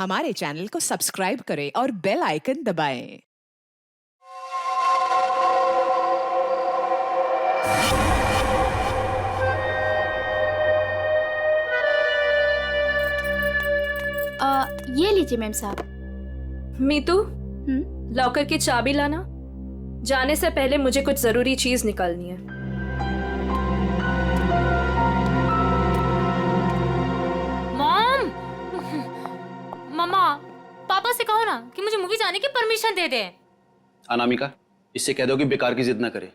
हमारे चैनल को सब्सक्राइब करें और बेल आइकन दबाएं। ये लीजिए मैम साहब। मीतू, लॉकर की चाबी लाना। जाने से पहले मुझे कुछ जरूरी चीज निकालनी है। मॉम, मम्मा, पापा से कहो ना कि मुझे मूवी जाने की परमिशन दे दे। अनामिका, इससे कह दो कि बेकार की जिद ना करे।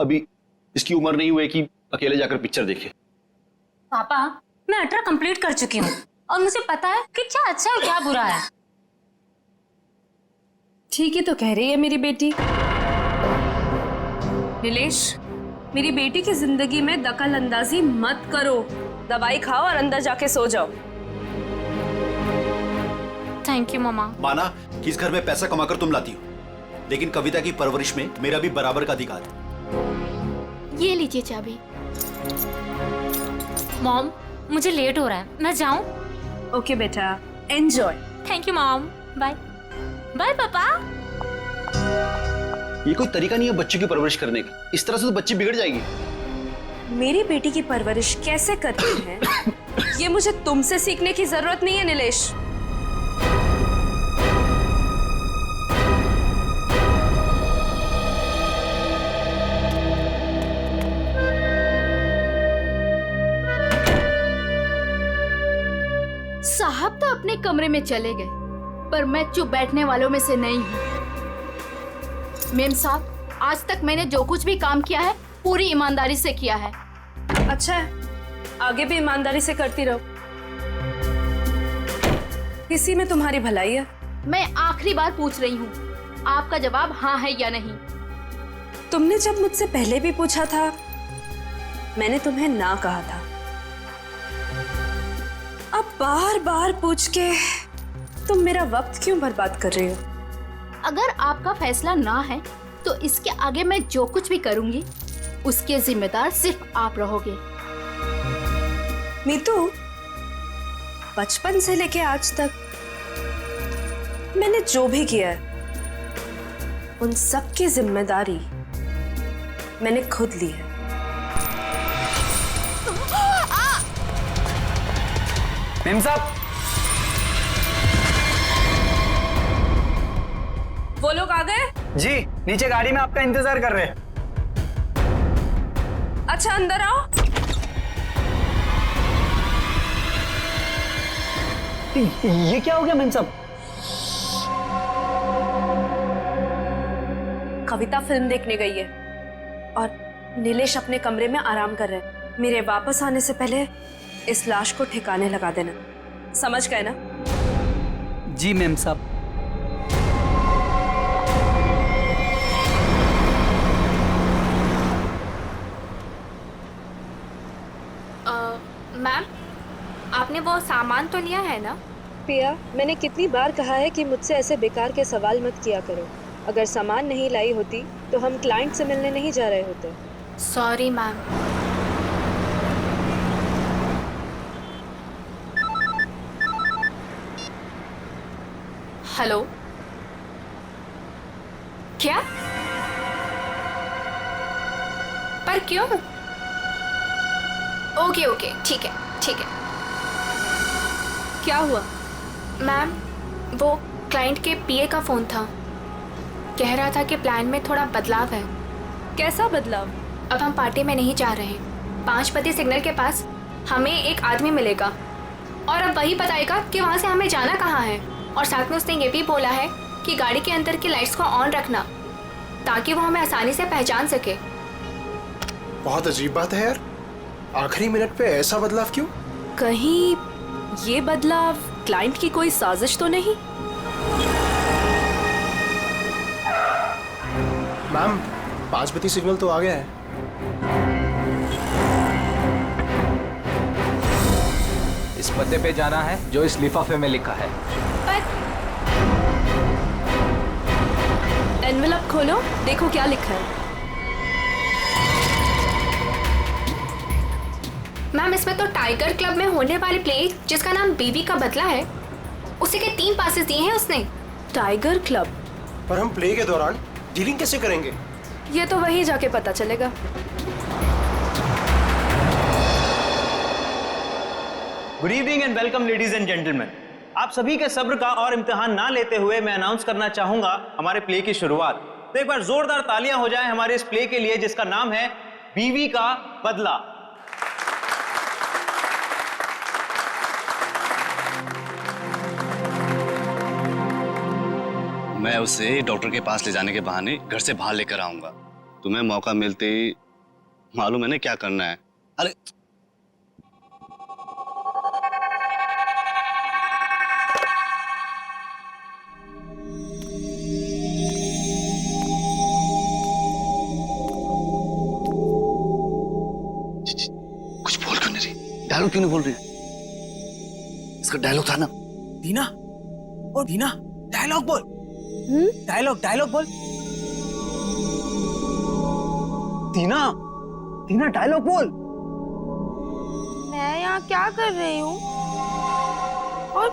अभी इसकी उम्र नहीं हुई कि अकेले जाकर पिक्चर देखे। पापा, मैं 18 कंप्लीट कर चुकी हूँ और मुझे पता है कि क्या अच्छा है क्या बुरा है। ठीक ही तो कह रही है मेरी बेटी। नीलेश, मेरी बेटी की जिंदगी में दखल अंदाजी मत करो। दवाई खाओ और अंदर जाके सो जाओ। थैंक यू मम्मा। माना कि इस घर में पैसा कमाकर तुम लाती हो, लेकिन कविता की परवरिश में मेरा भी बराबर का अधिकार है। ये लीजिए चाबी। मॉम, मुझे लेट हो रहा है, मैं जाऊं? ओके बेटा, enjoy. Thank you mom. Bye bye पापा। ये कोई तरीका नहीं है बच्चे की परवरिश करने का। इस तरह से तो बच्ची बिगड़ जाएगी। मेरी बेटी की परवरिश कैसे करती है ये मुझे तुमसे सीखने की जरूरत नहीं है नीलेश। साहब तो अपने कमरे में चले गए, पर मैं चुप बैठने वालों में से नहीं हूँ। मेम साहब, आज तक मैंने जो कुछ भी काम किया है पूरी ईमानदारी से किया है। अच्छा है, आगे भी ईमानदारी से करती रहो। इसी में तुम्हारी भलाई है। मैं आखिरी बार पूछ रही हूँ, आपका जवाब हाँ है या नहीं। तुमने जब मुझसे पहले भी पूछा था, मैंने तुम्हें ना कहा था। अब बार बार पूछ के तुम मेरा वक्त क्यों बर्बाद कर रही हो? अगर आपका फैसला ना है तो इसके आगे मैं जो कुछ भी करूंगी उसके जिम्मेदार सिर्फ आप रहोगे। मीतू, बचपन से लेके आज तक मैंने जो भी किया है उन सब की जिम्मेदारी मैंने खुद ली है। मेम साहब, वो लोग आ गए? जी नीचे गाड़ी में आपका इंतजार कर रहे हैं। अच्छा, अंदर आओ। ये क्या हो गया मेम साहब? कविता फिल्म देखने गई है और नीलेश अपने कमरे में आराम कर रहे हैं। मेरे वापस आने से पहले इस लाश को ठिकाने लगा देना, समझ गए ना? जी मेम साहब। मैम, आपने वो सामान तो लिया है ना? पिया, मैंने कितनी बार कहा है कि मुझसे ऐसे बेकार के सवाल मत किया करो। अगर सामान नहीं लाई होती तो हम क्लाइंट से मिलने नहीं जा रहे होते। Sorry ma'am. हेलो, क्या? पर क्यों? ओके ओके, ठीक है ठीक है। क्या हुआ? मैम, वो क्लाइंट के पीए का फोन था। कह रहा था कि प्लान में थोड़ा बदलाव है। कैसा बदलाव? अब हम पार्टी में नहीं जा रहे। 5 बजे सिग्नल के पास हमें एक आदमी मिलेगा और अब वही बताएगा कि वहाँ से हमें जाना कहाँ है। और साथ में उसने ये भी बोला है कि गाड़ी के अंदर की लाइट्स को ऑन रखना ताकि वो हमें आसानी से पहचान सके। बहुत अजीब बात है यार, आखिरी मिनट पे ऐसा बदलाव क्यों? कहीं ये बदलाव क्लाइंट की कोई साजिश तो नहीं? मैम, 5 बजे सिग्नल तो आ गया है। इस पते पे जाना है जो इस लिफाफे में लिखा है। पर एनवेलप खोलो, देखो क्या लिखा है। मैम इसमें तो टाइगर क्लब में होने वाले प्ले जिसका नाम बीवी का बदला है, उसी के 3 पासेस दिए हैं उसने। Tiger club? पर हम प्ले के दौरान डीलिंग कैसे करेंगे? ये तो वही जाके पता चलेगा। Good evening and welcome ladies and gentleman. आप सभी के सब्र का और इम्तिहान ना लेते हुए मैं अनाउंस करना चाहूंगा हमारे प्ले की शुरुआत। तो एक बार जोरदार तालियां हो जाएं हमारे इस प्ले के लिए जिसका नाम है बीवी का बदला। मैं उसे डॉक्टर के पास ले जाने के बहाने घर से बाहर लेकर आऊंगा। तुम्हें मौका मिलते ही मालूम है ना क्या करना है। अरे कुछ बोल क्यों नहीं रही? डायलॉग क्यों नहीं बोल रही? इसका डायलॉग था ना। दीना, ओ दीना, डायलॉग बोल। डायलॉग बोल। दीना, दीना डायलॉग बोल। मैं यहाँ क्या कर रही हूँ? और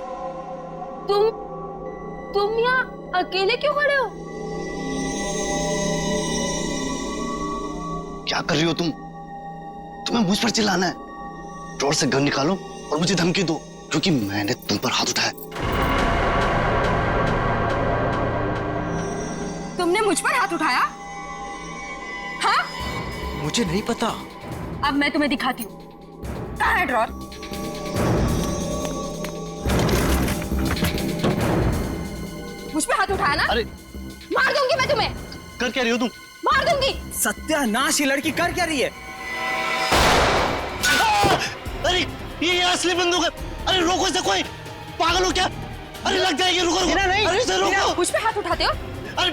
तुम यहाँ अकेले क्यों खड़े हो? क्या कर रही हो तुम? तुम्हें मुझ पर चिल्लाना है? ड्रॉर से गन निकालो और मुझे धमकी दो क्योंकि मैंने तुम पर हाथ उठाया। तुमने मुझ पर हाथ उठाया? हाँ? मुझे नहीं पता। अब मैं तुम्हें दिखाती हूँ। कहाँ है ड्रॉर? मुझ पे हाथ उठाया ना? अरे मार दूंगी मैं तुम्हें। कर क्या रही हो तुम? मार दूंगी। सत्यानाश, ये लड़की कर क्या रही है? अरे ये असली बंदूक है। अरे रोको इसे, कोई पागल हो क्या? अरे लग जाएगी, रुको रुको। नहीं, अरे इसे रोको। मुझ पे हाथ उठाते हो? अरे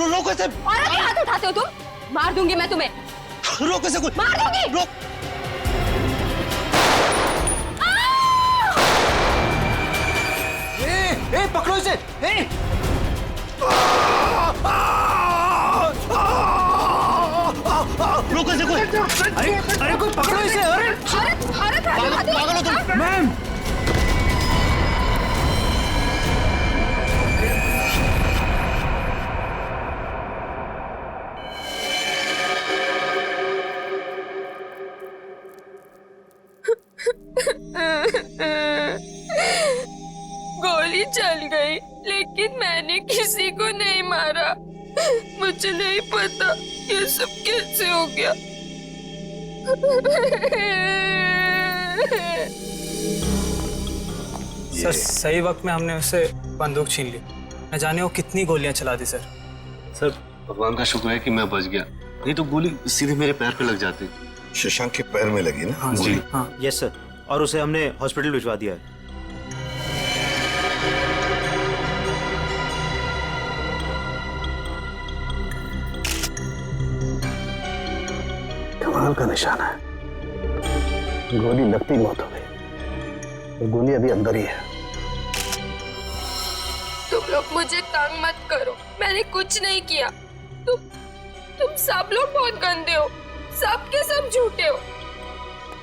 रोको इसे। और अभी हाथ उठाते हो तुम? मार दूंगी मैं तुम्हें। रोको इसे, कोई मार दूंगी। रोक। ए, पकड़ो इसे। ए! रोको इसे कोई। अरे कोई पकड़ो इसे। अरे पागल हो तुम? मैम, गोली चल गई लेकिन मैंने किसी को नहीं मारा। मुझे नहीं पता ये सब कैसे हो गया। सर सही वक्त में हमने उससे बंदूक छीन ली। न जाने वो कितनी गोलियां चला दी सर। सर भगवान का शुक्र है कि मैं बच गया, नहीं तो गोली सीधे मेरे पैर पे लग जाती। शशांक के पैर में लगी ना? हाँ जी। हाँ यस सर, और उसे हमने हॉस्पिटल भिजवा दिया है। कमाल का निशाना है। गोली लगती मौत हो गई और गोली अभी अंदर ही है। तुम लोग मुझे तंग मत करो, मैंने कुछ नहीं किया। तुम सब लोग बहुत गंदे हो, सब के सब झूठे हो।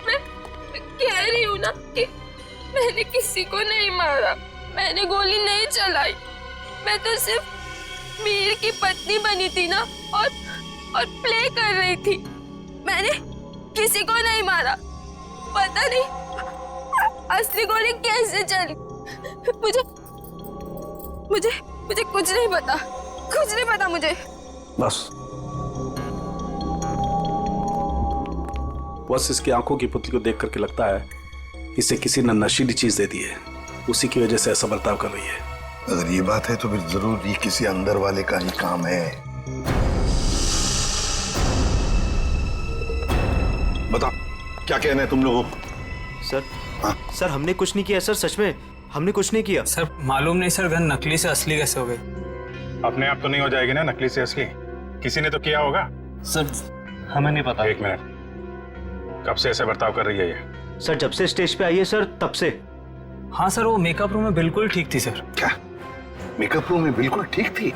मैं कह रही हूँ ना कि मैंने किसी को नहीं मारा, मैंने गोली नहीं चलाई। मैं तो सिर्फ मीर की पत्नी बनी थी ना और प्ले कर रही थी। मैंने किसी को नहीं मारा। पता नहीं असली गोली कैसे चली। मुझे कुछ नहीं पता, कुछ नहीं पता मुझे। बस इसकी आंखों की पुतली को देख करके लगता है इसे किसी ने नशीली चीज दे दी है, उसी की वजह से ऐसा बर्ताव कर रही है। अगर ये बात है तो फिर जरूर ये किसी अंदर वाले का ही काम है। बताओ क्या कहना है तुम लोगों को? सर सर हमने कुछ नहीं किया सर, सच में हमने कुछ नहीं किया। सर मालूम नहीं सर, गन नकली से असली कैसे हो गई? अपने आप तो नहीं हो जाएगी ना नकली से असली, किसी ने तो किया होगा। सर हमें नहीं पता। एक मिनट, कब से ऐसे बर्ताव कर रही है ये? सर जब से स्टेज पे आई है सर तब से। हाँ सर, वो मेकअप रूम में बिल्कुल ठीक थी सर। क्या मेकअप रूम में बिल्कुल ठीक थी?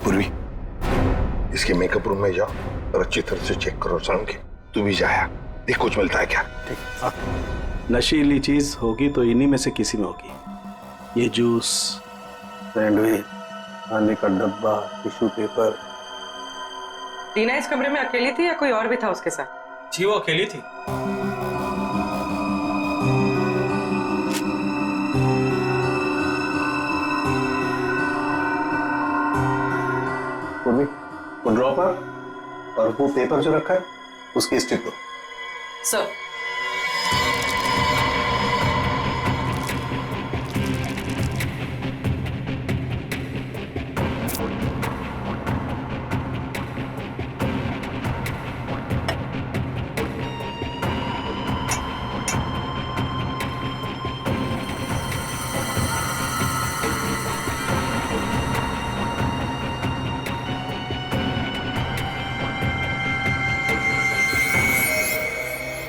पूर्वी, इसके मेकअप रूम में जाओ और अच्छी तरह से चेक करो सालुंकी। तू भी जाया, देख कुछ मिलता है क्या। ठीक। नशीली चीज होगी तो इन्हीं में से किसी में होगी। ये जूस, सैंडविच, खाने का डब्बा, टिश्यू पेपर। टीना इस कमरे में अकेली थी या कोई और भी था उसके साथ? जी वो अकेली थी। वो ड्रॉपर और वो पेपर जो रखा है उसकी स्टिक दो। Sir.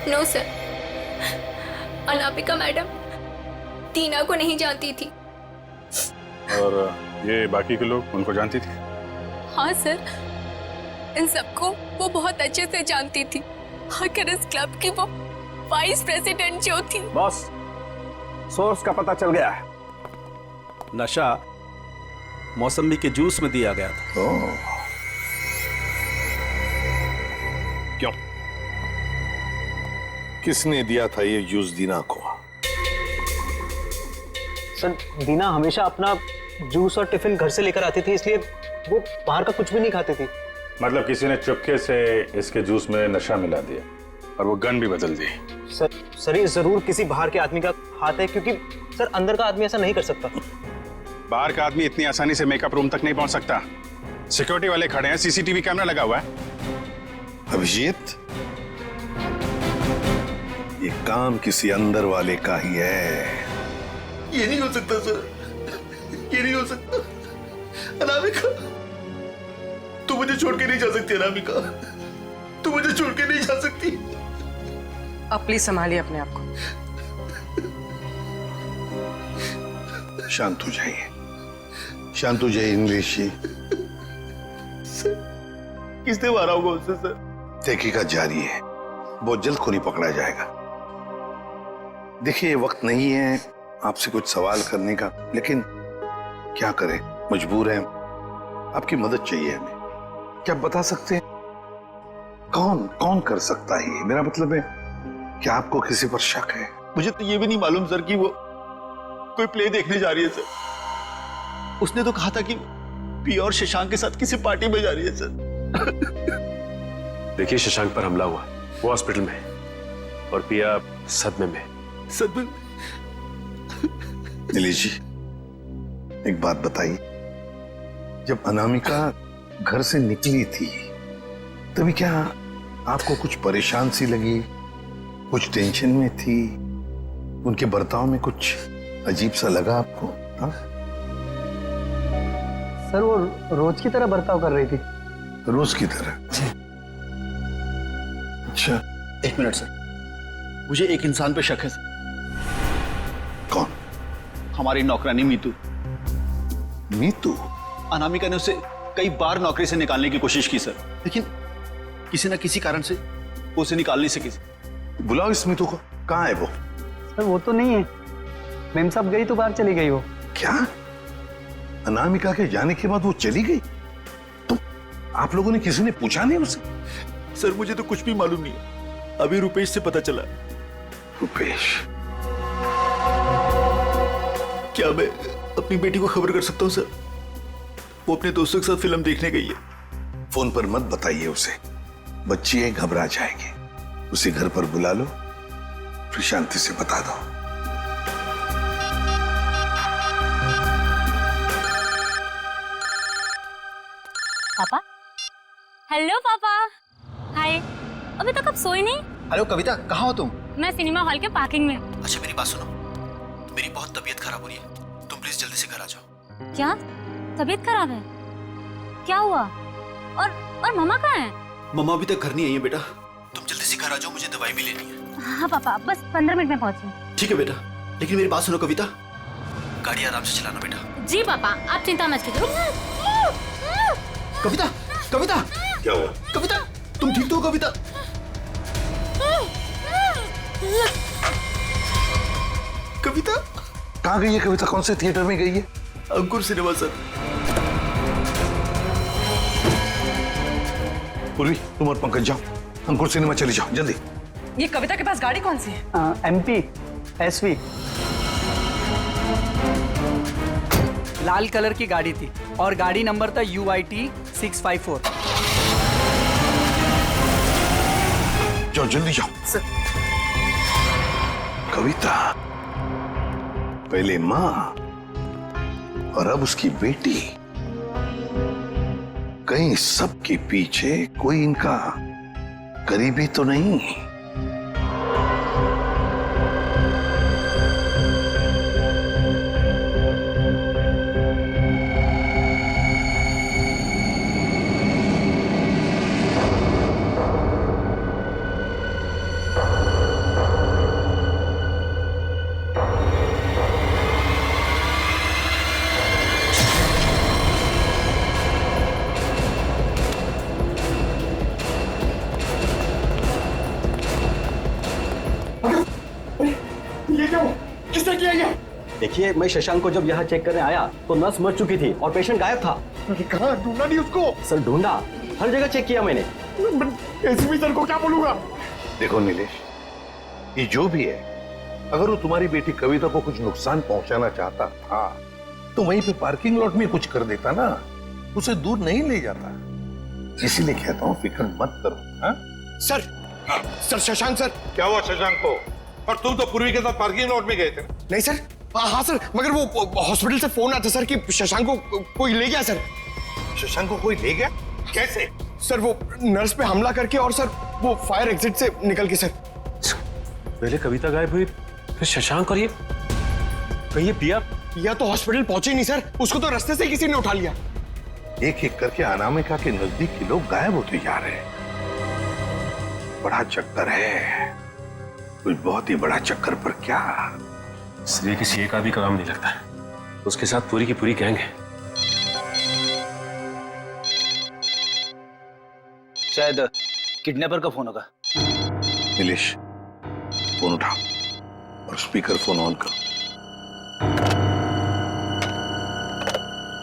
No sir, Anamika madam Tina को नहीं जानती थी। और ये बाकी के लोग उनको जानती थी? हाँ सर, इन सबको वो बहुत अच्छे से जानती थी। आखिर इस क्लब की वो वाइस प्रेसिडेंट जो थी। बॉस, सोर्स का पता चल गया है। नशा मौसमी के जूस में दिया गया था। क्यों? किसने दिया था ये जूस दीना को? सर, दीना हमेशा अपना जूस और टिफिन घर से लेकर आती थी, इसलिए वो बाहर का कुछ भी नहीं खाती थी। मतलब किसी ने चुपके से इसके जूस में नशा मिला दिया और वो गन भी बदल दी। सर ये जरूर किसी बाहर के आदमी का हाथ है, क्योंकि सर अंदर का आदमी ऐसा नहीं कर सकता। बाहर का आदमी इतनी आसानी से मेकअप रूम तक नहीं पहुंच सकता। सिक्योरिटी वाले खड़े हैं, सीसीटीवी कैमरा लगा हुआ है। अभिजीत, ये काम किसी अंदर वाले का ही है। ये नहीं हो सकता सर, ये नहीं हो सकता। अनामिका, तू मुझे छोड़ के नहीं जा सकती। अनामिका, तू मुझे छोड़ के नहीं जा सकती। अब प्लीज संभालिए अपने आप को। शांत हो जाइए, शांत हो जाइए इंग्लिश जी। किसने मारा होगा उससे सर? तहकीकात जारी है, बहुत जल्द खूनी पकड़ा जाएगा। देखिए, ये वक्त नहीं है आपसे कुछ सवाल करने का, लेकिन क्या करें, मजबूर हैं। आपकी मदद चाहिए हमें। क्या बता सकते हैं कौन कौन कर सकता है ये? मेरा मतलब है, क्या आपको किसी पर शक है? मुझे तो ये भी नहीं मालूम सर कि वो कोई प्ले देखने जा रही है सर। उसने तो कहा था कि पिया और शशांक के साथ किसी पार्टी में जा रही है सर। देखिए, शशांक पर हमला हुआ, वो हॉस्पिटल में है और पिया सदमे में। सदमे? नीलेश जी, एक बात बताइए, जब अनामिका घर से निकली थी तभी क्या आपको कुछ परेशान सी लगी, कुछ टेंशन में थी? उनके बर्ताव में कुछ अजीब सा लगा आपको? हाँ सर, वो रोज की तरह बर्ताव कर रही थी। रोज की तरह? अच्छा, एक मिनट सर, मुझे एक इंसान पे शक है सर। कौन? हमारी नौकरानी मीतू। मीतू? अनामिका ने उसे कई बार नौकरी से निकालने की कोशिश की सर, लेकिन किसी न किसी कारण से वो उसे निकाल नहीं सकी। बुलाओ इस मीतू को। कहाँ है वो? सर वो तो नहीं है, मेम साहब गई तो बाहर चली गई वो। क्या? अनामिका के जाने के बाद वो चली गई? तो आप लोगों ने किसी ने पूछा नहीं उसे? सर मुझे तो कुछ भी मालूम नहीं है, अभी रुपेश से पता चला। रुपेश? क्या मैं अपनी बेटी को खबर कर सकता हूँ सर? वो अपने दोस्तों के साथ फिल्म देखने गई है। फोन पर मत बताइए उसे, बच्ची है, घबरा जाएगी। उसे घर पर बुला लो, फिर शांति से बता दो। पापा? हेलो पापा। हाय। अभी तक आप सोए नहीं? हेलो कविता, कहाँ हो तुम? मैं सिनेमा हॉल के पार्किंग में। अच्छा मेरी बात सुनो, मेरी बहुत तबीयत खराब हो रही है, तुम प्लीज जल्दी से घर आ जाओ। क्या तबीयत खराब है? क्या हुआ? और मम्मा कहाँ है? मम्मा अभी तक घर नहीं आई है बेटा, तुम जल्दी से घर आ जाओ, मुझे दवाई भी लेनी है। हाँ पापा, बस 15 मिनट में पहुंची। ठीक है बेटा, लेकिन मेरी बात सुनो कविता, गाड़ी आराम से चलाना बेटा। जी पापा, आप चिंता मत कीजिए। कविता, कविता! क्या हुआ? कविता, तुम ठीक तो हो कविता? कविता कहाँ गई है कविता? कौन से थिएटर में गई है? अंकुर सिनेमा सर। पूर्वी तुम और पंकज जाओ, अंकुर सिनेमा चली जाओ जल्दी। ये कविता के पास गाड़ी कौन सी है? MP SV। लाल कलर की गाड़ी थी और गाड़ी नंबर था UIT 654। जाओ जल्दी जाओ। कविता पहले माँ और अब उसकी बेटी, कहीं सबके पीछे कोई इनका करीबी तो नहीं? किसने किया ये? देखिए, मैं शशांक को जब यहाँ चेक करने आया तो नर्स मर चुकी थी और पेशेंट गायब था। कहाँ ढूंढा नहीं उसको? सर ढूंढा, हर जगह चेक किया मैंने। एसपी सर को क्या बोलूंगा? देखो नीलेश, ये जो भी है, अगर वो तुम्हारी बेटी कविता को कुछ नुकसान पहुंचाना चाहता था तो वहीं पे पार्किंग लॉट में कुछ कर देता ना, उसे दूर नहीं ले जाता। इसीलिए कहता हूँ फिक्र मत करो। हाँ? Sir Shashank sir. क्या हुआ शशांक को? और तुम तो पूर्वी के साथ पार्किंग लॉट में गए थे। नहीं सर। हाँ सर, मगर वो हॉस्पिटल से फोन आता सर कि शशांक को कोई ले गया सर। शशांक को कोई ले गया? कैसे? सर वो नर्स पे हमला करके और सर वो फायर एग्जिट से निकल के सर। पहले कविता गायब हुई, फिर शशांक और ये कहीं पिया तो हॉस्पिटल पहुंचे नहीं सर, उसको तो रास्ते से किसी ने उठा लिया। एक एक करके अनामिका के नजदीक के लोग गायब होते जा रहे हैं। बड़ा चक्कर है, कुछ बहुत ही बड़ा चक्कर। पर क्या इसलिए किसी एक आदमी का काम नहीं लगता, उसके साथ पूरी की पूरी गैंग है। शायद किडनैपर का फोन होगा। नीलेश फोन उठाओ और स्पीकर फोन ऑन करो।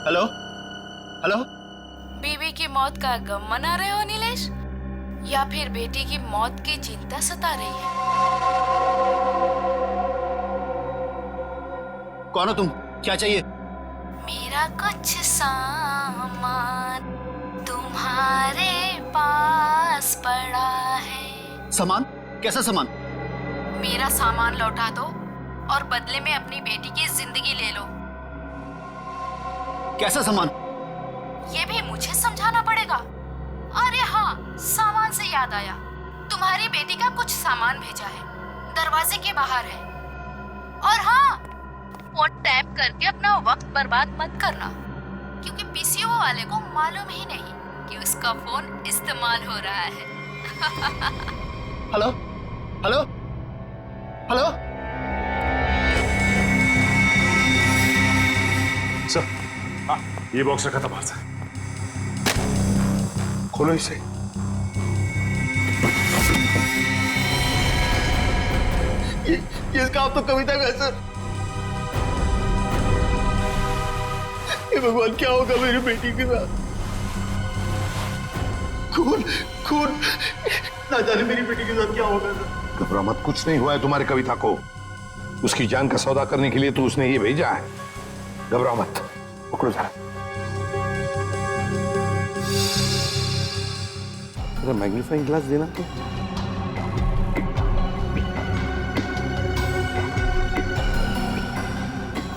Hello hello. बीवी की मौत का गम मना रहे हो नीलेश, या फिर बेटी की मौत की चिंता सता रही है? कौन हो तुम? क्या चाहिए? मेरा कुछ सामान तुम्हारे पास पड़ा है। सामान? कैसा सामान? मेरा सामान लौटा दो और बदले में अपनी बेटी की जिंदगी ले लो। कैसा सामान? ये भी मुझे समझाना पड़ेगा? अरे हाँ, सामान से याद आया, तुम्हारी बेटी का कुछ सामान भेजा है, दरवाजे के बाहर है। और हाँ, फोन टैप करके अपना वक्त बर्बाद मत करना, क्योंकि पीसीओ वाले को मालूम ही नहीं कि उसका फोन इस्तेमाल हो रहा है। Hello hello hello. सर, हाँ, ये बॉक्स रखा था बाहर से। खोलो इसे। ये इसका आप तो कविता का सर। हे भगवान, क्या होगा मेरी बेटी के साथ? खून खून, ना जाने मेरी बेटी के साथ क्या होगा सर। घबरा मत, कुछ नहीं हुआ है तुम्हारी कविता को। उसकी जान का सौदा करने के लिए तो उसने ये भेजा है। घबरा मत, पकड़ो जरा। मैग्नीफाइंग ग्लास देना तो।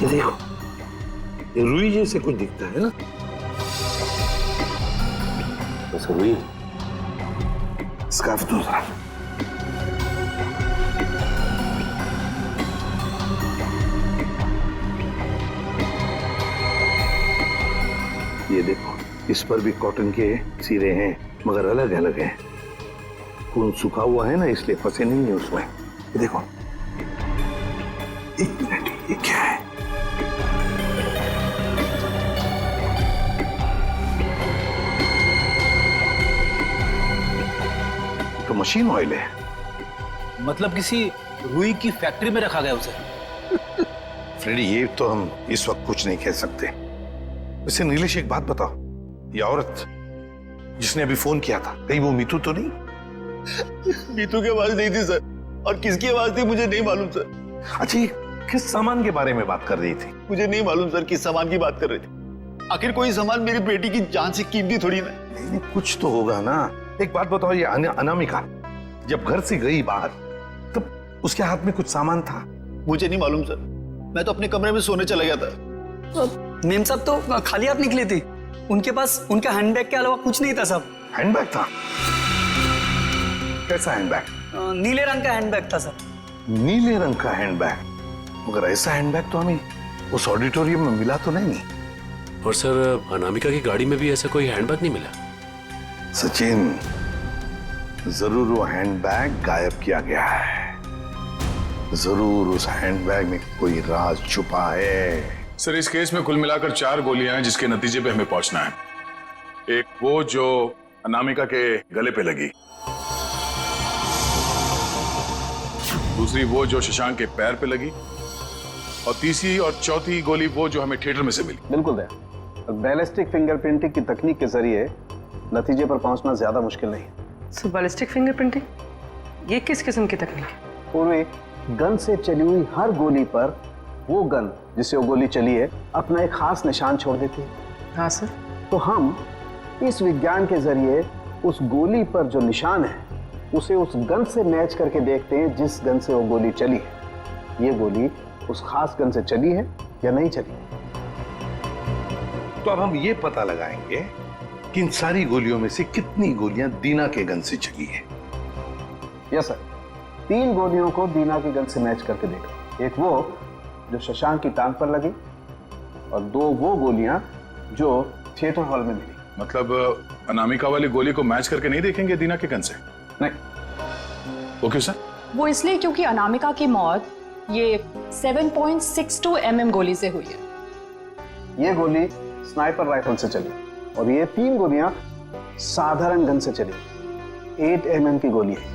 ये देखो, ये रुई जैसे कुछ दिखता है ना? बस रुई। स्कार्फ दो जरा। ये देखो, इस पर भी कॉटन के सिरे हैं, मगर अलग अलग हैं। खून सूखा हुआ है ना, इसलिए फंसे नहीं है उसमें। ये देखो, एक मिनट, ये क्या है? मशीन ऑयल है। मतलब किसी रुई की फैक्ट्री में रखा गया उसे? फ्रेडी, ये तो हम इस वक्त कुछ नहीं कह सकते। वैसे नीलेश, एक बात बताओ, ये औरत जिसने अभी फोन किया था, कहीं वो मीतू तो नहीं? मीतू की आवाज नहीं थी सर, और किसकी आवाज थी मुझे नहीं मालूम सर। अच्छा, ये किस सामान के बारे में बात कर रही थी? मुझे नहीं मालूम सर किस सामान की बात कर रही थी। आखिर कोई सामान मेरी बेटी की जान से कीमती थोड़ी ना। नहीं, कुछ तो होगा ना। एक बात बताओ, ये अनामिका जब घर से गई बाहर, तब उसके हाथ में कुछ सामान था? मुझे नहीं मालूम सर, मैं तो अपने कमरे में सोने चला गया था। मेम साहब तो खाली हाथ निकली थी, उनके पास उनका हैंडबैग के अलावा कुछ नहीं था साहब। हैंडबैग था? कैसा हैंडबैग? नीले रंग का हैंडबैग था सर। नीले रंग का हैंडबैग? मगर ऐसा हैंडबैग तो हमें उस ऑडिटोरियम में मिला तो नहीं। और सर, अनामिका की गाड़ी में भी ऐसा कोई हैंडबैग नहीं मिला। सचिन, जरूर वो हैंडबैग गायब किया गया है। जरूर उस हैंडबैग में कोई राज छुपा है। सर, इस केस में कुल मिलाकर 4 गोलियां हैं जिसके नतीजे पे हमें पहुंचना है। एक वो जो अनामिका के गले पे लगी, दूसरी वो जो शशांक के पैर पे लगी, और तीसरी और चौथी गोली वो जो हमें थिएटर में से मिली। बिल्कुल दया, बैलिस्टिक फिंगरप्रिंटिंग की तकनीक के जरिए नतीजे पर पहुंचना ज्यादा मुश्किल नहीं है। सो बैलिस्टिक फिंगरप्रिंटिंग, ये किस किस्म की तकनीक है? पूर्वी गन से चली हुई हर गोली पर वो गन जिससे वो गोली चली है अपना एक खास निशान छोड़ देती है। हाँ सर। तो हम इस विज्ञान के जरिए उस गोली पर जो निशान है उसे उस गन से मैच करके देखते हैं जिस गन से वो गोली चली है। ये गोली उस खास गन से चली है या नहीं चली। तो अब हम ये पता लगाएंगे कि इन सारी गोलियों में से कितनी गोलियां दीना के गन से चली है। यस सर, 3 गोलियों को दीना की गन से मैच करके देखा। एक वो जो शशांक की टांग पर लगी और 2 वो गोलियां जो थिएटर हॉल में मिली। मतलब अनामिका वाली गोली को मैच करके नहीं देखेंगे दीना के गन से? नहीं। वो क्यों सर? वो इसलिए क्योंकि अनामिका की मौत ये 7.62 mm गोली से हुई है। ये गोली स्नाइपर राइफल से चली और ये 3 गोलियां साधारण गन से चली। 8 mm की गोली है।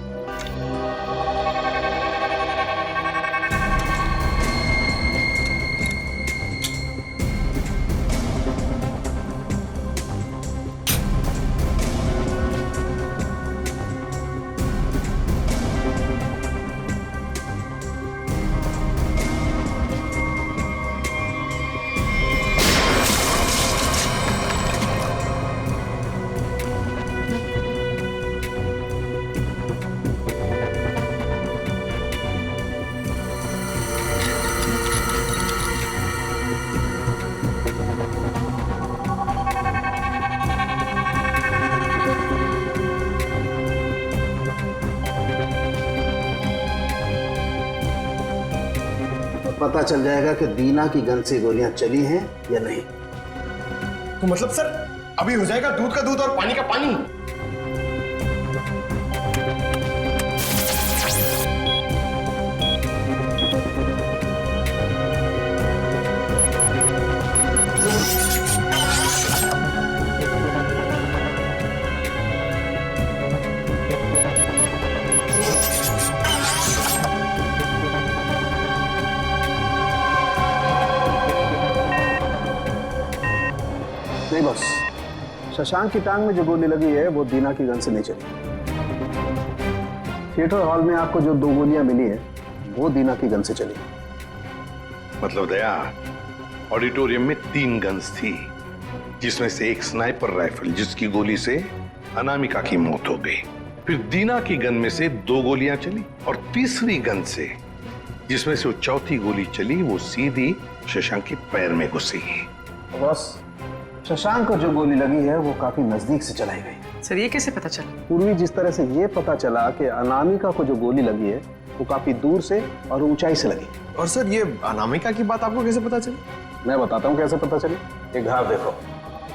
पता चल जाएगा कि दीना की गन से गोलियां चली हैं या नहीं। तो मतलब सर, अभी हो जाएगा दूध का दूध और पानी का पानी। नहीं बस, शशांक की टांग में जो गोली लगी है वो दीना की गन से नहीं चली। थिएटर हॉल में आपको जो 2 गोलियां मिली है वो दीना की गन से चली। मतलब दया, ऑडिटोरियम में 3 गन्स थी जिसमें से एक स्नाइपर राइफल जिसकी गोली से अनामिका की मौत हो गई। फिर दीना की गन में से 2 गोलियां चली और तीसरी गन से जिसमें से वो चौथी गोली चली वो सीधी शशांक के पैर में घुसी। बस शशांक को जो गोली लगी है वो काफी नजदीक से चलाई गई। सर, ये कैसे पता चला? पूर्वी जिस तरह से ये पता चला कि अनामिका को जो गोली लगी है वो काफी दूर से और ऊंचाई से लगी। और सर, ये अनामिका की बात आपको कैसे पता चली? मैं बताता हूँ कैसे पता चली। एक घाव देखो,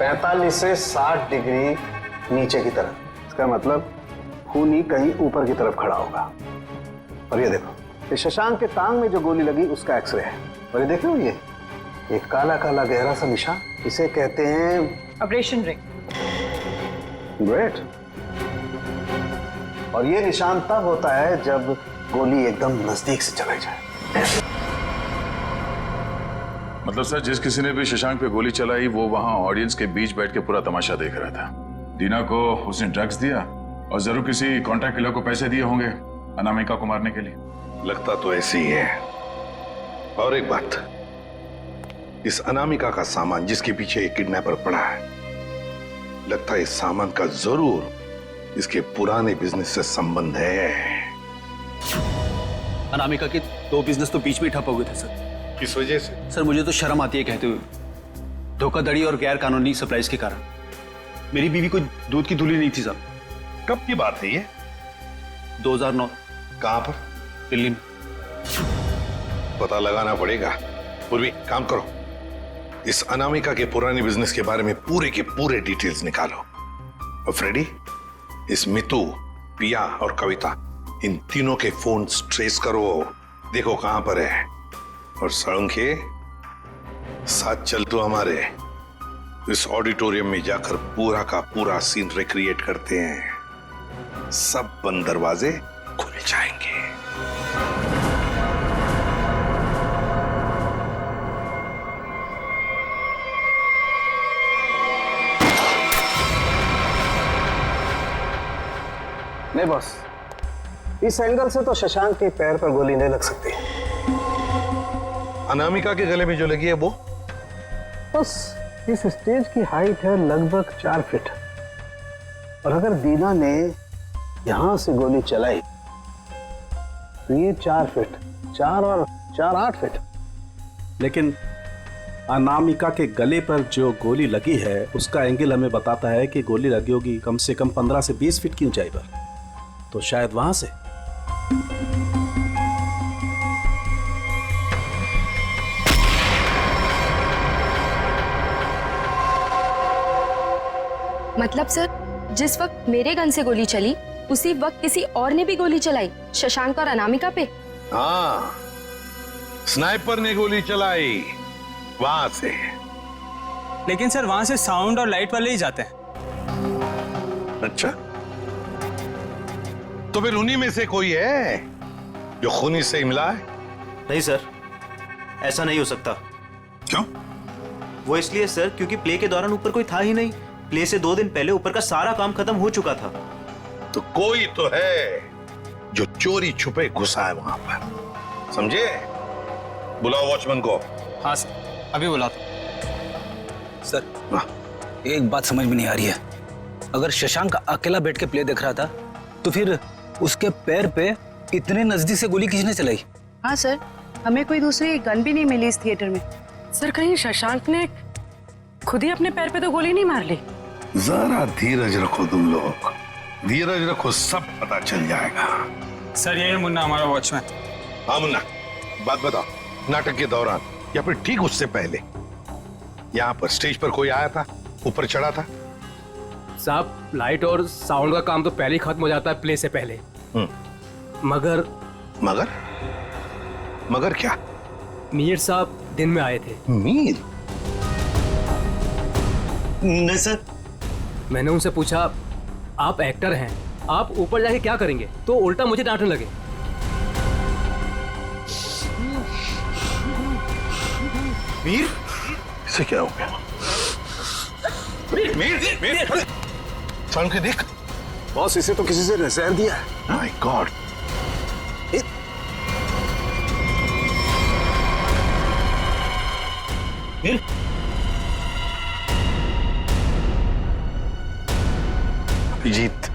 45 से 60 डिग्री नीचे की तरफ। इसका मतलब खूनी कहीं ऊपर की तरफ खड़ा होगा। और ये देखो, ये शशांक के टांग में जो गोली लगी उसका एक्सरे है। और ये देख रहे हो, ये काला काला गहरा सा निशान, इसे कहते हैं अब्रेशन रिंग। ग्रेट। और ये निशान तब होता है जब गोली एकदम नजदीक से चलाई जाए। मतलब सर, जिस किसी ने भी शशांक पे गोली चलाई वो वहां ऑडियंस के बीच बैठ के पूरा तमाशा देख रहा था। दीना को उसने ड्रग्स दिया और जरूर किसी कॉन्ट्रैक्ट किलर को पैसे दिए होंगे अनामिका को मारने के लिए। लगता तो ऐसे ही है। और एक बात, इस अनामिका का सामान जिसके पीछे एक किडनैपर पड़ा है, लगता है इस सामान का जरूर इसके पुराने बिजनेस से संबंध है। अनामिका के 2 बिजनेस तो बीच में ठप हो गए थे सर। किस वजह से? सर मुझे तो शर्म आती है कहते हुए, धोखाधड़ी और गैर कानूनी सप्लाईज के कारण। मेरी बीवी कोई दूध की धुली नहीं थी साहब। कब की बात है ये? 2009। कहां पर? दिल्ली में। पता लगाना पड़ेगा। पूर्वी काम करो, इस अनामिका के पुराने बिजनेस के बारे में पूरे के पूरे डिटेल्स निकालो। और फ्रेडी, इस मितू, पिया और कविता, इन तीनों के फोन ट्रेस करो, देखो कहां पर है। और सड़ंखे, साथ चल तो हमारे इस ऑडिटोरियम में जाकर पूरा का पूरा सीन रिक्रिएट करते हैं। सब बंद दरवाजे खुल जाएंगे। नहीं बॉस, इस एंगल से तो शशांक के पैर पर गोली नहीं लग सकती। अनामिका के गले में जो लगी है वो? बस इस स्टेज की हाइट है लगभग 4 फीट, और अगर दीना ने यहां से गोली चलाई तो ये 4 फीट, 4 और 4 8 फीट। लेकिन अनामिका के गले पर जो गोली लगी है उसका एंगल हमें बताता है कि गोली लगी होगी कम से कम 15 से 20 फीट की ऊंचाई पर, तो शायद वहां से। मतलब सर, जिस वक्त मेरे गन से गोली चली उसी वक्त किसी और ने भी गोली चलाई शशांक और अनामिका पे? हाँ, स्नाइपर ने गोली चलाई वहां से। लेकिन सर वहां से साउंड और लाइट वाले ही जाते हैं। अच्छा, तो फिर उन्हीं में से कोई है जो खूनी से ही मिला है? नहीं सर, ऐसा नहीं हो सकता। क्यों? वो इसलिए सर क्योंकि प्ले के दौरान ऊपर कोई था ही नहीं। प्ले से 2 दिन पहले ऊपर का सारा काम खत्म हो चुका था। तो कोई तो है जो चोरी छुपे घुसा है वहां पर, समझे? बुलाओ वॉचमैन को। हाँ सर, अभी बुलाता। सर एक बात समझ में नहीं आ रही है, अगर शशांक अकेला बैठ के प्ले देख रहा था तो फिर उसके पैर पे इतने नजदीक से गोली किसने चलाई? हाँ सर, हमें कोई दूसरी गन भी नहीं मिली इस थिएटर में। सर कहीं शशांक ने खुद ही अपने पैर पे तो गोली नहीं मार ली? जरा धीरज रखो तुम लोग, धीरज रखो, सब पता चल जाएगा। सर ये है मुन्ना, हमारा वॉचमैन। हाँ मुन्ना, बात बताओ, नाटक के दौरान या फिर ठीक उससे पहले यहाँ पर स्टेज पर कोई आया था, ऊपर चढ़ा था? साहब लाइट और साउंड का काम तो पहले ही खत्म हो जाता है प्ले से पहले। मगर मगर मगर क्या? मीर साहब दिन में आए थे। मीर? नहीं सर। मैंने उनसे पूछा, आप एक्टर हैं, आप ऊपर जाके क्या करेंगे? तो उल्टा मुझे डांटने लगे। मीर? इसे क्या हो गया? मीर, मीर, साउंड के देख। बॉस, इसे तो किसी से नजर दिया है। My God. मीर? अभिजीत,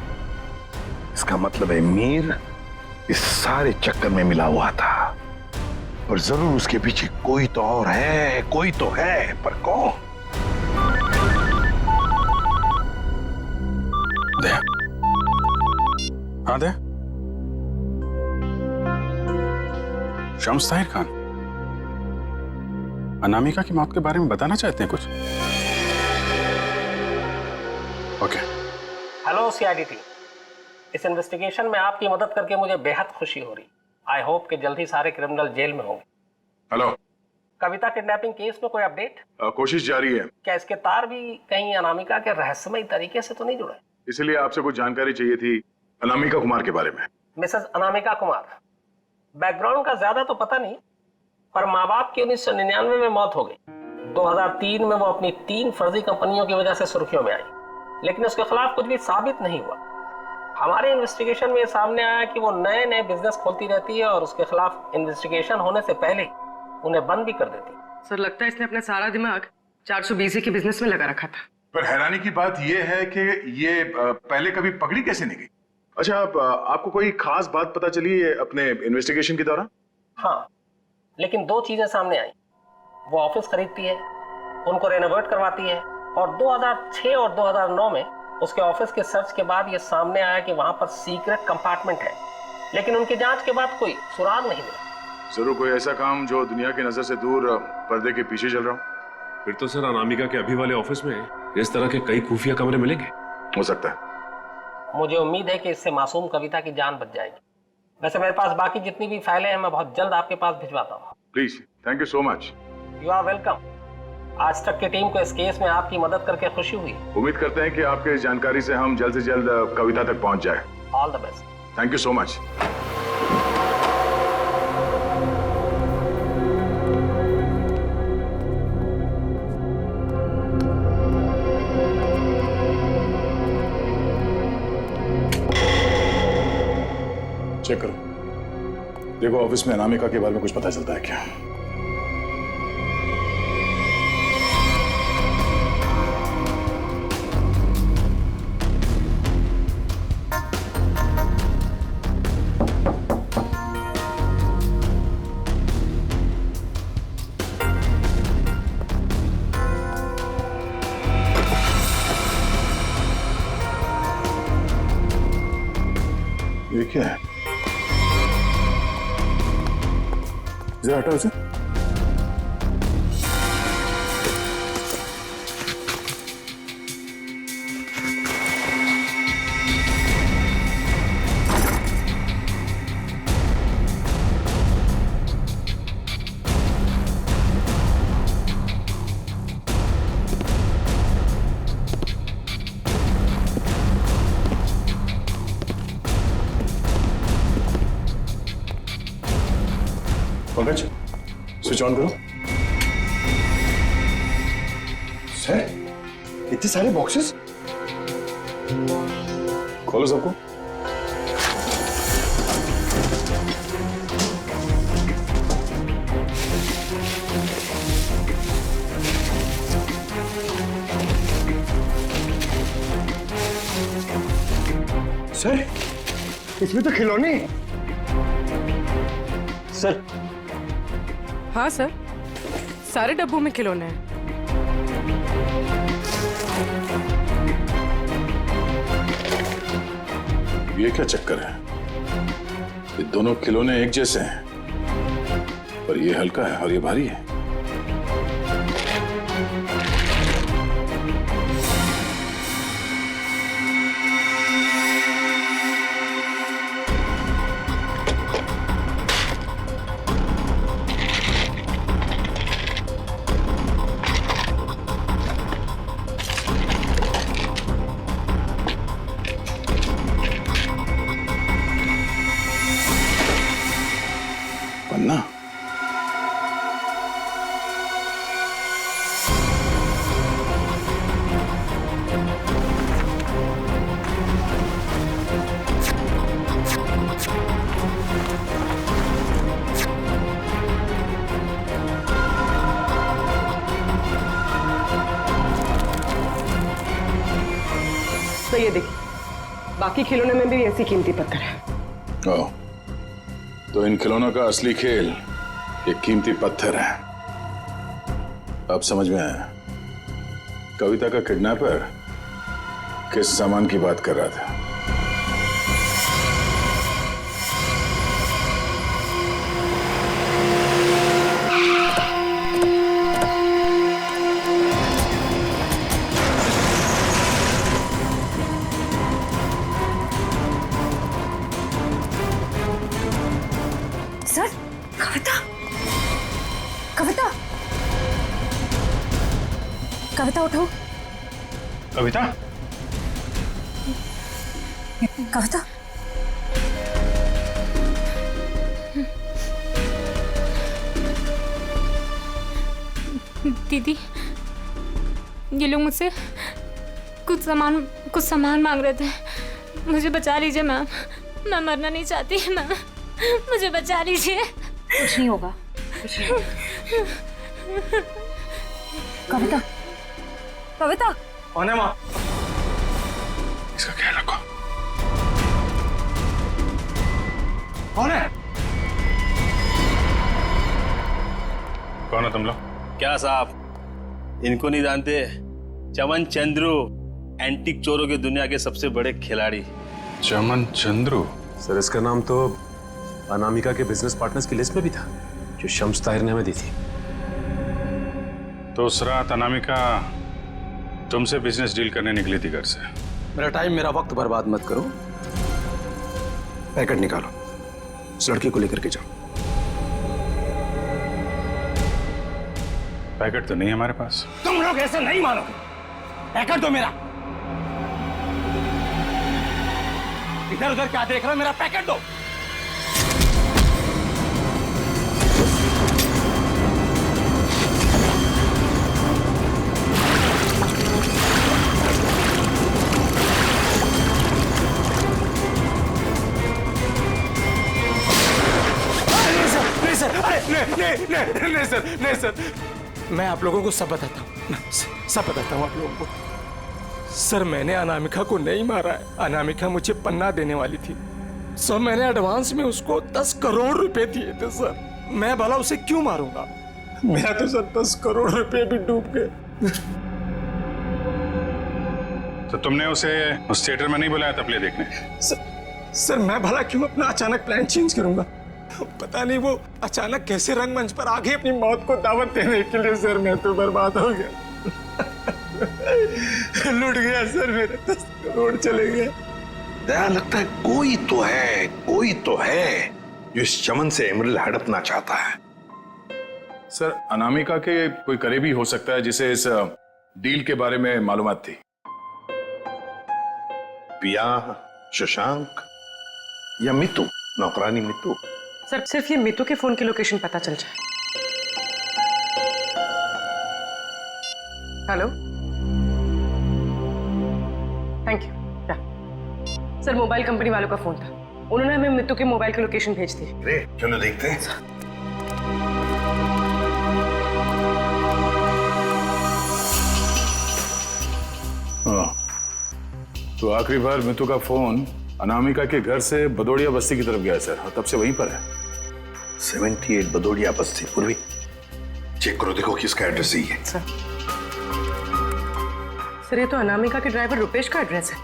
इसका मतलब है मीर इस सारे चक्कर में मिला हुआ था, और जरूर उसके पीछे कोई तो और है, कोई तो है, पर कौन? दे। हाँ दे। शम्स ताहिर खान, अनामिका की मौत के बारे में बताना चाहते हैं कुछ? ओके। हेलो सीआईडी टीम, इस इन्वेस्टिगेशन में आपकी मदद करके मुझे बेहद खुशी हो रही। आई होप कि जल्द ही सारे क्रिमिनल जेल में होंगे। हेलो। कविता किडनैपिंग केस में कोई अपडेट? कोशिश जारी है। क्या इसके तार भी कहीं अनामिका के रहस्यमयी तरीके से तो नहीं जुड़े? इसलिए आपसे कुछ जानकारी चाहिए थी, अनामिका कुमार के बारे में। मिसेस अनामिका कुमार, बैकग्राउंड का ज्यादा तो पता नहीं, पर माँ बाप की 1999 में मौत हो गई। 2003 में वो अपनी 3 फर्जी कंपनियों की वजह से सुर्खियों में आई, लेकिन उसके खिलाफ कुछ भी साबित नहीं हुआ। हमारे इन्वेस्टिगेशन में सामने आया कि वो नए नए बिजनेस खोलती रहती है और उसके खिलाफ इन्वेस्टिगेशन होने से पहले उन्हें बंद भी कर देती। सर लगता है इसने अपना सारा दिमाग 420 के बिजनेस में लगा रखा था। पर हैरानी की बात यह है कि ये पहले कभी पकड़ी कैसे नहीं गई? अच्छा, आपको कोई खास बात पता चली है अपने इन्वेस्टिगेशन के दौरान? हाँ, लेकिन 2 चीजें सामने आई। वो ऑफिस खरीदती है, उनको रेनोवेट करवाती है, और 2006 और 2009 में उसके ऑफिस के सर्च के बाद ये सामने आया कि वहां पर सीक्रेट कंपार्टमेंट है, लेकिन उनकी जांच के बाद कोई सुराग नहीं मिला। जरूर कोई ऐसा काम जो दुनिया की नजर से दूर पर्दे के पीछे चल रहा हो। फिर तो सर अनामिका के अभी वाले ऑफिस में इस तरह के कई खुफिया कमरे मिलेंगे। हो सकता है। मुझे उम्मीद है कि इससे मासूम कविता की जान बच जाएगी। वैसे मेरे पास बाकी जितनी भी फाइलें हैं मैं बहुत जल्द आपके पास भिजवाता हूँ। Please, thank you so much. You are welcome. आज तक की टीम को इस केस में आपकी मदद करके खुशी हुई। उम्मीद करते हैं कि आपके इस जानकारी से हम जल्द से जल्द कविता तक पहुंच जाए। All the best. Thank you so much. Check करो, देखो ऑफिस में अनामिका के बारे में कुछ पता चलता है क्या? ये क्या है? जरा हटाओ इसे। पंकज, स्विच ऑन करो। सर, इतने सारे बॉक्सेस, खोलो सबको। सर, इसमें तो खिलौने हैं। सर, हाँ सर, सारे डब्बों में खिलौने हैं। ये क्या चक्कर है? ये दोनों खिलौने एक जैसे हैं, पर ये हल्का है और ये भारी है। पन्ना, तो ये देखिए, बाकी खिलौने में भी ऐसी कीमती पत्थर है। ओह, तो इन खिलौनों का असली खेल ये कीमती पत्थर है। अब समझ में आया कविता का किडनैपर किस सामान की बात कर रहा था। सर, कविता, कविता, कविता उठो। कविता, कविता, दीदी, ये लोग मुझसे कुछ सामान मांग रहे थे। मुझे बचा लीजिए मैम, मैं मरना नहीं चाहती मैम, मुझे बचा लीजिए। कुछ नहीं होगा, कुछ नहीं होगा। कविता, कविता कौन है माँ? इसका ख्याल रखो। कौन है? कौन है तुम लोग? क्या साहब, इनको नहीं जानते? चमन चंद्रू, एंटीक चोरों की दुनिया के सबसे बड़े खिलाड़ी। चमन चंद्रू? सर इसका नाम तो अनामिका के बिजनेस पार्टनर्स की लिस्ट में भी था, जो शम्स ताहिर ने हमें दी थी। तो उस रात अनामिका तुमसे बिजनेस डील करने निकली थी घर से? मेरा टाइम, मेरा वक्त बर्बाद मत करो। पैकेट निकालो, इस लड़की को लेकर के जाओ। पैकेट तो नहीं है हमारे पास। तुम लोग ऐसे नहीं मानोगे, पैकेट दो मेरा। इधर उधर क्या देख रहे हो, मेरा पैकेट दो। नहीं सर, मैं आप लोगों को सब बताता हूँ, सब बताता हूँ आप लोगों को। सर, मैंने अनामिका को नहीं मारा है। अनामिका मुझे पन्ना देने वाली थी सर। मैंने एडवांस में उसको 10 करोड़ रुपए दिए थे सर। मैं भला उसे क्यों मारूंगा? मेरा तो सर 10 करोड़ रुपए भी डूब गए। तो तुमने उसे उस थिएटर में नहीं बुलाया था प्ले देखने? सर मैं भला क्यों अपना अचानक प्लान चेंज करूंगा? पता नहीं वो अचानक कैसे रंगमंच पर आ गई अपनी मौत को दावत देने के लिए। सर मैं तो बर्बाद हो गया, लुट गया सर, मेरे 10 करोड़ चले गए। दया, लगता है कोई तो है जो इस चमन से एमरल्ड हड़पना चाहता है। सर, अनामिका के कोई करीबी हो सकता है जिसे इस डील के बारे में मालूमात थी। पिया, शशांक या मितू, नौकरानी मितू? सर सिर्फ ये मितू के फोन की लोकेशन पता चल जाए। Hello, thank you. Sir mobile company वालों का फोन था, उन्होंने हमें मितू के मोबाइल की लोकेशन भेज दी। क्यों ना देखते हैं। तो आखिरी बार मितू का फोन अनामिका के घर से बदौड़िया बस्ती की तरफ गया सर, और तब से वहीं पर है। 78 बदौड़िया बस्ती। पूर्वी चेक करो, देखो किसका एड्रेस ही है। सर ये तो अनामिका के ड्राइवर रुपेश का एड्रेस है।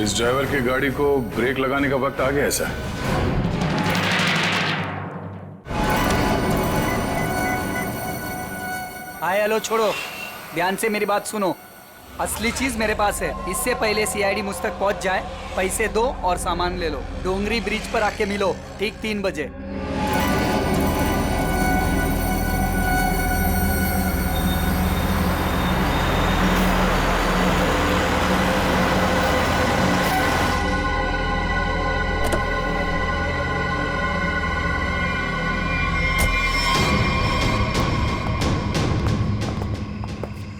इस ड्राइवर की गाड़ी को ब्रेक लगाने का वक्त आ गया है सर। हाय हेलो छोड़ो, ध्यान से मेरी बात सुनो। असली चीज मेरे पास है। इससे पहले सीआईडी मुझ तक पहुंच जाए, पैसे दो और सामान ले लो। डोंगरी ब्रिज पर आके मिलो ठीक 3 बजे।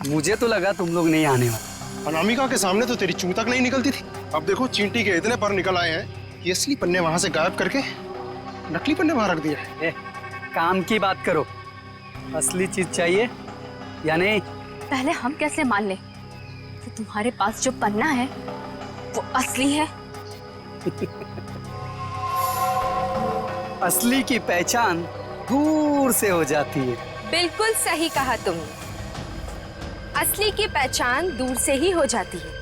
मुझे तो लगा तुम लोग नहीं आने वाले। अनामिका के सामने तो तेरी चूं तक नहीं निकलती थी, अब देखो चींटी के इतने पर निकल आए हैं कि असली पन्ने वहां से गायब करके नकली पन्ने वहां रख दिए। काम की बात करो, असली चीज चाहिए या नहीं? पहले हम कैसे मान लें कि तुम्हारे पास जो पन्ना है वो असली है? असली की पहचान दूर से हो जाती है। बिल्कुल सही कहा तुमने, असली की पहचान दूर से ही हो जाती है।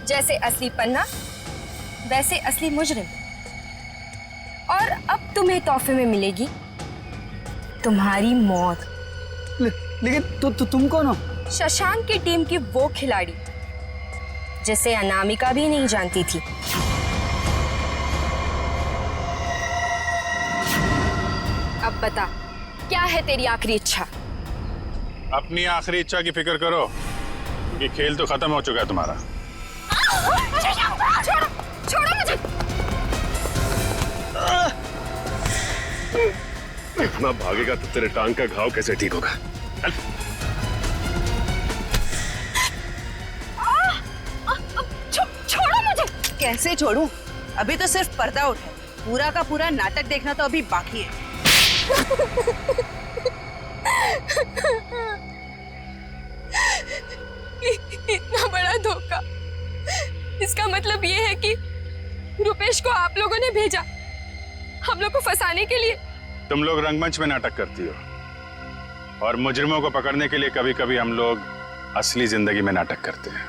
जैसे असली पन्ना वैसे असली मुजरिम। और अब तुम्हें तोहफे में मिलेगी तुम्हारी मौत। लेकिन तुम कौन हो? शशांक की टीम की वो खिलाड़ी जिसे अनामिका भी नहीं जानती थी। अब बता, क्या है तेरी आखिरी इच्छा? अपनी आखिरी इच्छा की फिक्र करो, क्योंकि खेल तो खत्म हो चुका है तुम्हारा। छोड़ो मुझे। इतना भागेगा तो तेरे टांग का घाव कैसे ठीक होगा? चल। छोड़ो मुझे। कैसे छोड़ूं? अभी तो सिर्फ पर्दा उठा, पूरा का पूरा नाटक देखना तो अभी बाकी है। इतना बड़ा धोखा। इसका मतलब ये है कि रुपेश को आप लोगों ने भेजा हम लोग को फंसाने के लिए। तुम लोग रंगमंच में नाटक करती हो और मुजरिमों को पकड़ने के लिए कभी कभी हम लोग असली जिंदगी में नाटक करते हैं।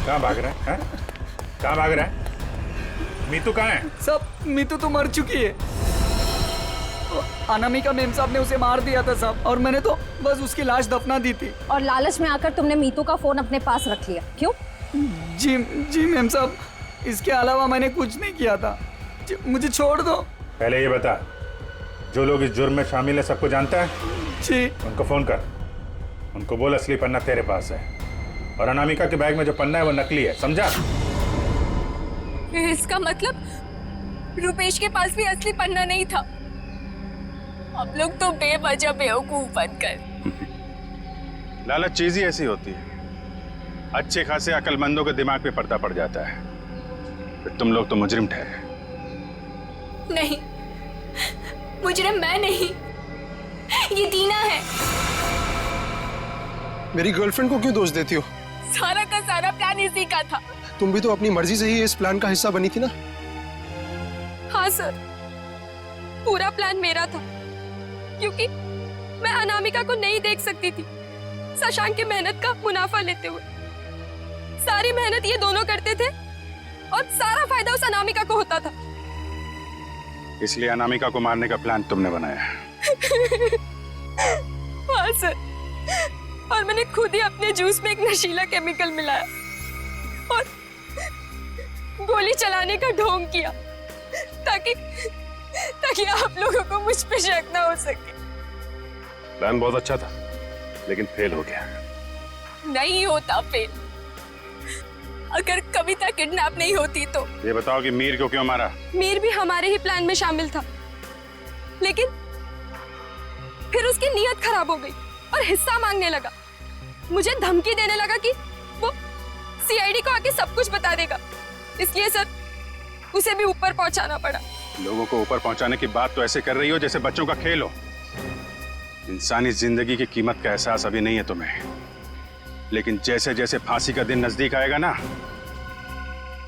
कहाँ भाग रहा है? कहाँ भाग रहा है? मीतू कहाँ है? सब मीतू तो मर चुकी है। अनामिका मेम साहब ने उसे मार दिया था साहब, और मैंने तो बस उसकी लाश दफना दी थी। और लालच में आकर तुमने मीतू का फोन अपने पास रख लिया, क्यों? जी मेम साहब, इसके अलावा मैंने कुछ नहीं किया था। मुझे छोड़ दो। पहले ये बता, जो लोग इस जुर्म में शामिल है सबको जानता है? जी। उनको फोन कर, उनको बोल असली पन्ना तेरे पास है और अनामिका के बैग में जो पन्ना है वो नकली है, समझा? इसका मतलब रुपेश के पास भी असली पन्ना नहीं था। आप लोग तो बेवजह बेवकूफ बनकर। लालच चीज ही ऐसी होती है, अच्छे खासे अकलमंदों के दिमाग पे पर्दा पड़ जाता है, फिर तुम लोग तो मुजरिम ठहरे। नहीं, मुजरिम मैं नहीं, ये दीना है। मेरी गर्लफ्रेंड को क्यों दोष देती हो? सारा का सारा प्लान इसी का था। तुम भी तो अपनी मर्जी से ही इस प्लान का हिस्सा बनी थी ना? हाँ सर, पूरा प्लान मेरा था, क्योंकि मैं अनामिका को नहीं देख सकती थी शशांक की मेहनत का मुनाफा लेते हुए। सारी मेहनत ये दोनों करते थे और सारा फायदा उस अनामिका को होता था। इसलिए अनामिका को मारने का प्लान तुमने बनाया। हाँ सर, और मैंने खुद ही अपने जूस में एक नशीला केमिकल मिलाया और गोली चलाने का ढोंग किया ताकि आप लोगों को मुझ पे शक ना हो सके। प्लान बहुत अच्छा था, लेकिन फेल हो गया। नहीं होता फेल। अगर कविता किडनैप नहीं होती तो। ये बताओ कि मीर को क्यों मारा? मीर भी हमारे ही प्लान में शामिल था, लेकिन फिर उसकी नीयत खराब हो गई और हिस्सा मांगने लगा। मुझे धमकी देने लगा कि वो सीआईडी को आके सब कुछ बता देगा। इसलिए सर, उसे भी ऊपर पहुंचाना पड़ा। लोगों को ऊपर पहुंचाने की बात तो ऐसे कर रही हो जैसे बच्चों का खेल हो। इंसानी जिंदगी की कीमत का एहसास अभी नहीं है तुम्हें, लेकिन जैसे जैसे फांसी का दिन नजदीक आएगा ना,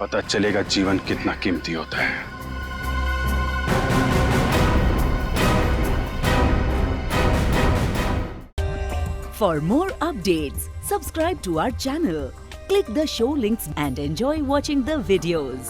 पता चलेगा जीवन कितना कीमती होता है। For more updates, subscribe to our channel, click the show links and enjoy watching the videos.